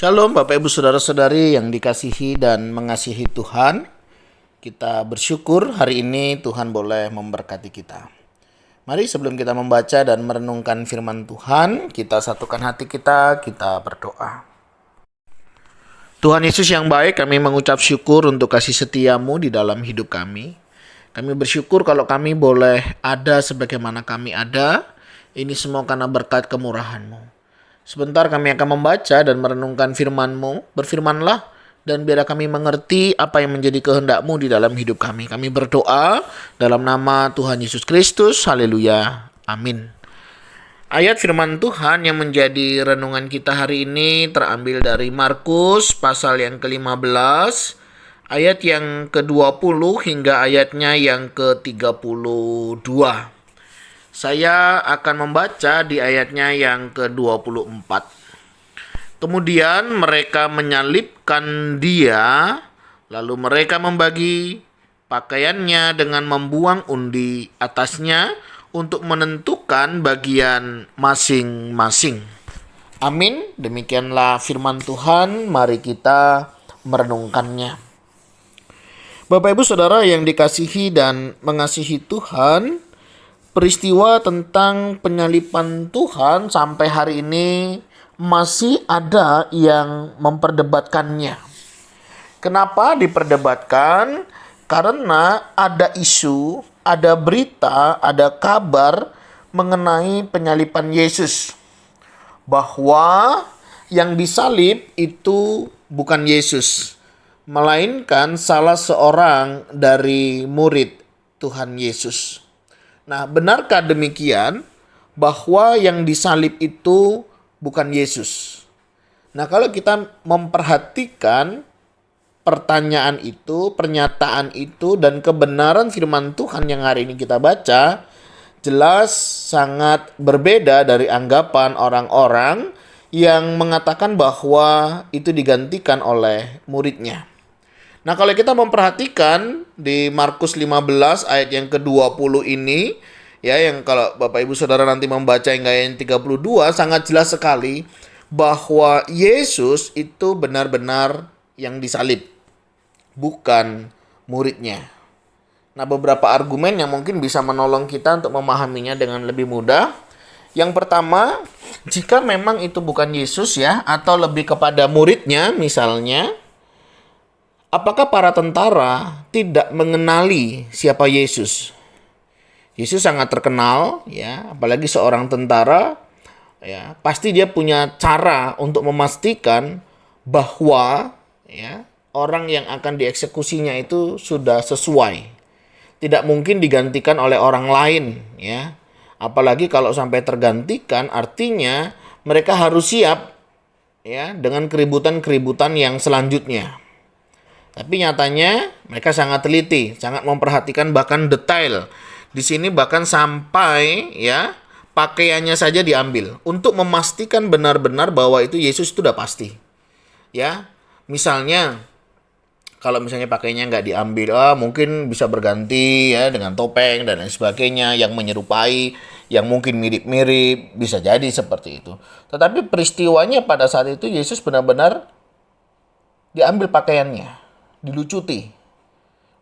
Shalom Bapak Ibu Saudara-saudari yang dikasihi dan mengasihi Tuhan. Kita bersyukur hari ini Tuhan boleh memberkati kita. Mari sebelum kita membaca dan merenungkan firman Tuhan, kita satukan hati kita berdoa. Tuhan Yesus yang baik, kami mengucap syukur untuk kasih setiamu di dalam hidup kami. Kami bersyukur kalau kami boleh ada sebagaimana kami ada. Ini semua karena berkat kemurahan-Mu. Sebentar kami akan membaca dan merenungkan firman-Mu. Berfirmanlah dan biarlah kami mengerti apa yang menjadi kehendak-Mu di dalam hidup kami. Kami berdoa dalam nama Tuhan Yesus Kristus. Haleluya. Amin. Ayat firman Tuhan yang menjadi renungan kita hari ini terambil dari Markus pasal yang ke-15, ayat yang ke-20 hingga ayatnya yang ke-32. Saya akan membaca di ayatnya yang ke-24. Kemudian mereka menyalibkan dia, lalu mereka membagi pakaiannya dengan membuang undi atasnya untuk menentukan bagian masing-masing. Amin. Demikianlah firman Tuhan, mari kita merenungkannya. Bapak Ibu Saudara yang dikasihi dan mengasihi Tuhan, peristiwa tentang penyaliban Tuhan sampai hari ini masih ada yang memperdebatkannya. Kenapa diperdebatkan? Karena ada isu, ada berita, ada kabar mengenai penyaliban Yesus. Bahwa yang disalib itu bukan Yesus, melainkan salah seorang dari murid Tuhan Yesus. Nah, benarkah demikian bahwa yang disalib itu bukan Yesus? Nah, kalau kita memperhatikan pertanyaan itu, pernyataan itu, dan kebenaran firman Tuhan yang hari ini kita baca, jelas sangat berbeda dari anggapan orang-orang yang mengatakan bahwa itu digantikan oleh muridnya. Nah, kalau kita memperhatikan di Markus 15 ayat yang ke-20 ini, ya, yang kalau Bapak Ibu Saudara nanti membaca hingga ayat 32, sangat jelas sekali bahwa Yesus itu benar-benar yang disalib, bukan muridnya. Nah, beberapa argumen yang mungkin bisa menolong kita untuk memahaminya dengan lebih mudah. Yang pertama, jika memang itu bukan Yesus ya, atau lebih kepada muridnya misalnya, apakah para tentara tidak mengenali siapa Yesus? Yesus sangat terkenal, ya, apalagi seorang tentara, ya, pasti dia punya cara untuk memastikan bahwa, ya, orang yang akan dieksekusinya itu sudah sesuai. Tidak mungkin digantikan oleh orang lain, ya. Apalagi kalau sampai tergantikan, artinya mereka harus siap, ya, dengan keributan-keributan yang selanjutnya. Tapi nyatanya mereka sangat teliti, sangat memperhatikan bahkan detail. Di sini bahkan sampai, ya, pakaiannya saja diambil untuk memastikan benar-benar bahwa itu Yesus itu sudah pasti. Ya, misalnya kalau misalnya pakaiannya nggak diambil, mungkin bisa berganti ya dengan topeng dan lain sebagainya yang menyerupai, yang mungkin mirip-mirip, bisa jadi seperti itu. Tetapi peristiwanya pada saat itu Yesus benar-benar diambil pakaiannya, dilucuti.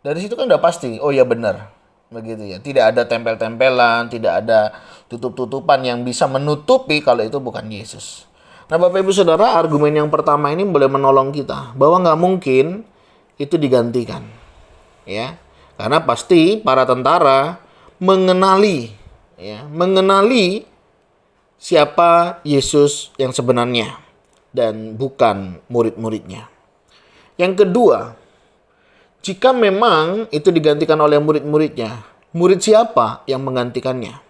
Dari situ kan udah pasti, oh ya benar, begitu ya. Tidak ada tempel-tempelan, tidak ada tutup-tutupan yang bisa menutupi kalau itu bukan Yesus. Nah, Bapak Ibu Saudara, argumen yang pertama ini boleh menolong kita bahwa nggak mungkin itu digantikan, ya, karena pasti para tentara mengenali, ya, mengenali siapa Yesus yang sebenarnya dan bukan murid-muridnya. Yang kedua, jika memang itu digantikan oleh murid-muridnya, murid siapa yang menggantikannya?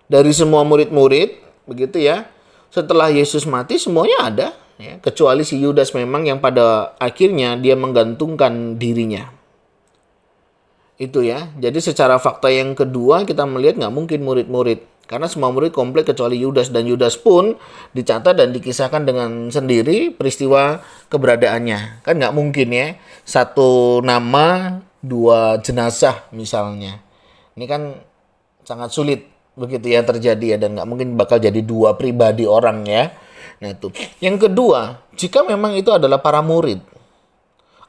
Dari semua murid-murid, begitu ya, setelah Yesus mati semuanya ada, ya, kecuali si Yudas memang yang pada akhirnya dia menggantungkan dirinya. Itu ya, jadi secara fakta yang kedua kita melihat nggak mungkin murid-murid. Karena semua murid komplit kecuali Yudas, dan Yudas pun dicatat dan dikisahkan dengan sendiri peristiwa keberadaannya. Kan nggak mungkin ya, satu nama, dua jenazah misalnya. Ini kan sangat sulit begitu ya terjadi ya, dan nggak mungkin bakal jadi dua pribadi orang ya. Nah itu. Yang kedua, jika memang itu adalah para murid,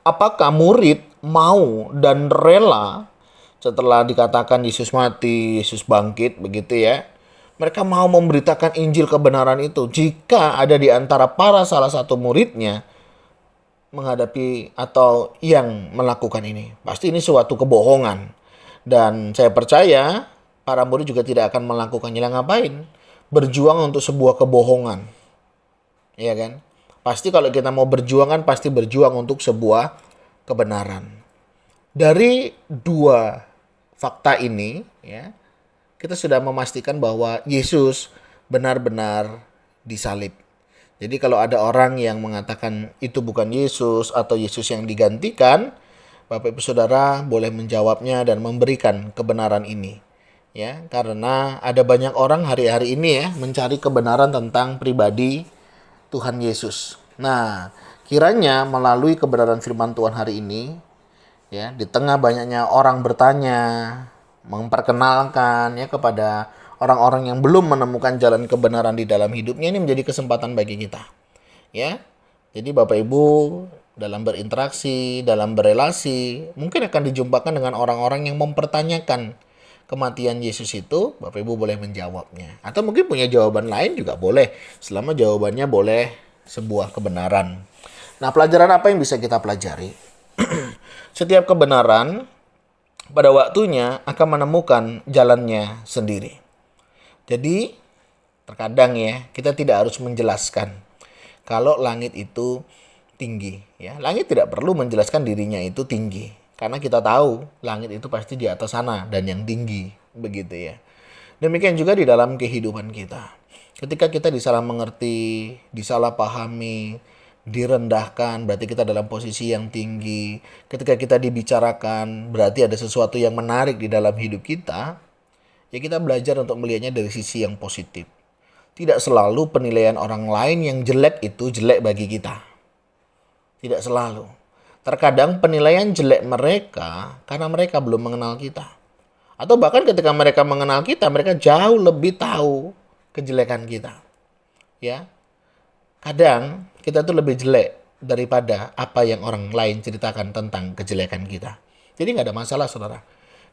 apakah murid mau dan rela setelah dikatakan Yesus mati, Yesus bangkit, begitu ya. Mereka mau memberitakan Injil kebenaran itu jika ada di antara para salah satu muridnya menghadapi atau yang melakukan ini. Pasti ini suatu kebohongan. Dan saya percaya para murid juga tidak akan melakukannya. Ngapain? Berjuang untuk sebuah kebohongan. Iya kan? Pasti kalau kita mau berjuang kan pasti berjuang untuk sebuah kebenaran. Dari dua fakta ini ya, kita sudah memastikan bahwa Yesus benar-benar disalib. Jadi kalau ada orang yang mengatakan itu bukan Yesus atau Yesus yang digantikan, Bapak Ibu Saudara boleh menjawabnya dan memberikan kebenaran ini. Ya, karena ada banyak orang hari-hari ini ya mencari kebenaran tentang pribadi Tuhan Yesus. Nah, kiranya melalui kebenaran firman Tuhan hari ini, ya, di tengah banyaknya orang bertanya, memperkenalkan ya kepada orang-orang yang belum menemukan jalan kebenaran di dalam hidupnya, ini menjadi kesempatan bagi kita. Ya. Jadi Bapak Ibu dalam berinteraksi, dalam berelasi, mungkin akan dijumpakan dengan orang-orang yang mempertanyakan kematian Yesus itu, Bapak Ibu boleh menjawabnya. Atau mungkin punya jawaban lain juga boleh, selama jawabannya boleh sebuah kebenaran. Nah, pelajaran apa yang bisa kita pelajari? Setiap kebenaran pada waktunya akan menemukan jalannya sendiri. Jadi, terkadang ya, kita tidak harus menjelaskan kalau langit itu tinggi. Ya, langit tidak perlu menjelaskan dirinya itu tinggi. Karena kita tahu langit itu pasti di atas sana dan yang tinggi, begitu ya. Demikian juga di dalam kehidupan kita. Ketika kita disalah mengerti, disalah pahami, direndahkan, berarti kita dalam posisi yang tinggi. Ketika kita dibicarakan, berarti ada sesuatu yang menarik di dalam hidup kita. Ya kita belajar untuk melihatnya dari sisi yang positif. Tidak selalu penilaian orang lain yang jelek itu jelek bagi kita. Tidak selalu. Terkadang penilaian jelek mereka karena mereka belum mengenal kita. Atau bahkan ketika mereka mengenal kita, mereka jauh lebih tahu kejelekan kita. Ya. Kadang kita tuh lebih jelek daripada apa yang orang lain ceritakan tentang kejelekan kita. Jadi nggak ada masalah, saudara.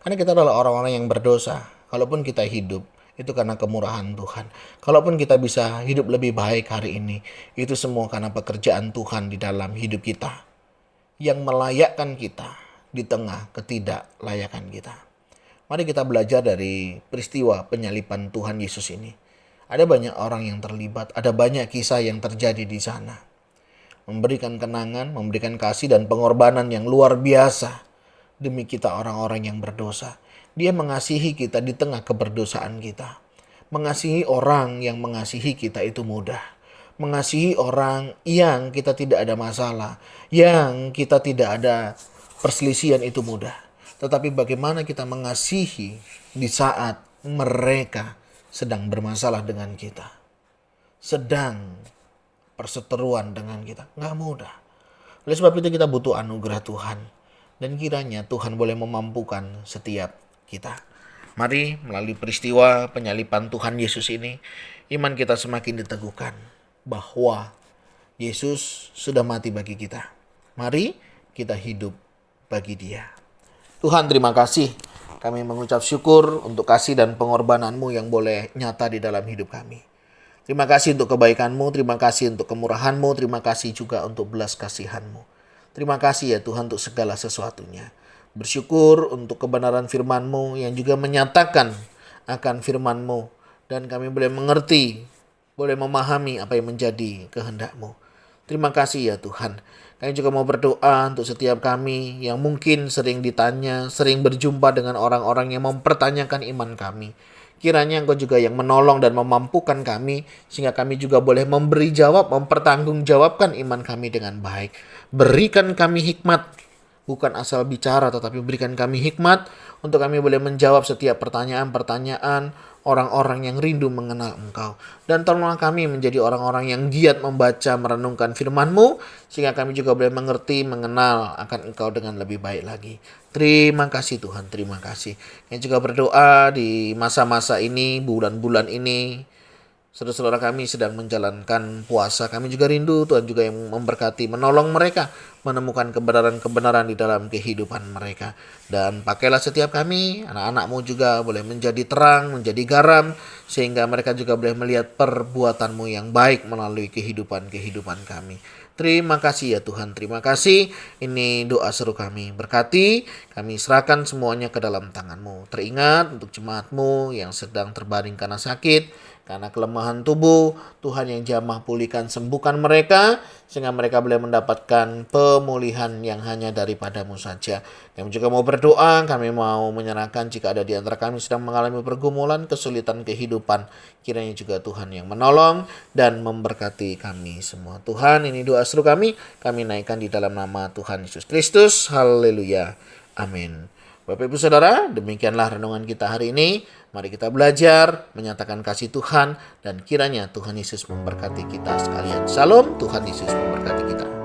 Karena kita adalah orang-orang yang berdosa. Kalaupun kita hidup, itu karena kemurahan Tuhan. Kalaupun kita bisa hidup lebih baik hari ini, itu semua karena pekerjaan Tuhan di dalam hidup kita. Yang melayakkan kita di tengah ketidaklayakan kita. Mari kita belajar dari peristiwa penyaliban Tuhan Yesus ini. Ada banyak orang yang terlibat, ada banyak kisah yang terjadi di sana. Memberikan kenangan, memberikan kasih dan pengorbanan yang luar biasa demi kita orang-orang yang berdosa. Dia mengasihi kita di tengah keberdosaan kita. Mengasihi orang yang mengasihi kita itu mudah. Mengasihi orang yang kita tidak ada masalah, yang kita tidak ada perselisihan itu mudah. Tetapi bagaimana kita mengasihi di saat mereka sedang bermasalah dengan kita, sedang perseteruan dengan kita, nggak mudah. Oleh sebab itu kita butuh anugerah Tuhan, dan kiranya Tuhan boleh memampukan setiap kita. Mari melalui peristiwa penyaliban Tuhan Yesus ini, iman kita semakin diteguhkan bahwa Yesus sudah mati bagi kita. Mari kita hidup bagi Dia. Tuhan, terima kasih. Kami mengucap syukur untuk kasih dan pengorbanan-Mu yang boleh nyata di dalam hidup kami. Terima kasih untuk kebaikan-Mu, terima kasih untuk kemurahan-Mu, terima kasih juga untuk belas kasihan-Mu. Terima kasih ya Tuhan untuk segala sesuatunya. Bersyukur untuk kebenaran firman-Mu yang juga menyatakan akan firman-Mu. Dan kami boleh mengerti, boleh memahami apa yang menjadi kehendak-Mu. Terima kasih ya Tuhan. Kami juga mau berdoa untuk setiap kami yang mungkin sering ditanya, sering berjumpa dengan orang-orang yang mempertanyakan iman kami. Kiranya Engkau juga yang menolong dan memampukan kami, sehingga kami juga boleh memberi jawab, mempertanggungjawabkan iman kami dengan baik. Berikan kami hikmat, bukan asal bicara, tetapi berikan kami hikmat untuk kami boleh menjawab setiap pertanyaan-pertanyaan orang-orang yang rindu mengenal Engkau. Dan tolonglah kami menjadi orang-orang yang giat membaca, merenungkan firman-Mu, sehingga kami juga boleh mengerti, mengenal akan Engkau dengan lebih baik lagi. Terima kasih Tuhan, terima kasih. Yang juga berdoa di masa-masa ini, bulan-bulan ini, Saudara-saudara kami sedang menjalankan puasa, kami juga rindu Tuhan juga yang memberkati, menolong mereka menemukan kebenaran-kebenaran di dalam kehidupan mereka. Dan pakailah setiap kami, anak-anakmu juga boleh menjadi terang, menjadi garam, sehingga mereka juga boleh melihat perbuatanmu yang baik melalui kehidupan-kehidupan kami. Terima kasih ya Tuhan, terima kasih. Ini doa seru kami. Berkati, kami serahkan semuanya ke dalam tangan-Mu. Teringat untuk jemaat-Mu yang sedang terbaring karena sakit, karena kelemahan tubuh, Tuhan yang jamah pulihkan, sembuhkan mereka, sehingga mereka boleh mendapatkan pemulihan yang hanya daripada-Mu saja. Kami juga mau berdoa, kami mau menyerahkan jika ada di antara kami sedang mengalami pergumulan, kesulitan kehidupan. Kiranya juga Tuhan yang menolong dan memberkati kami semua. Tuhan, ini doa seru kami naikkan di dalam nama Tuhan Yesus Kristus. Haleluya. Amin. Bapak Ibu Saudara, demikianlah renungan kita hari ini. Mari kita belajar menyatakan kasih Tuhan dan kiranya Tuhan Yesus memberkati kita sekalian. Shalom, Tuhan Yesus memberkati kita.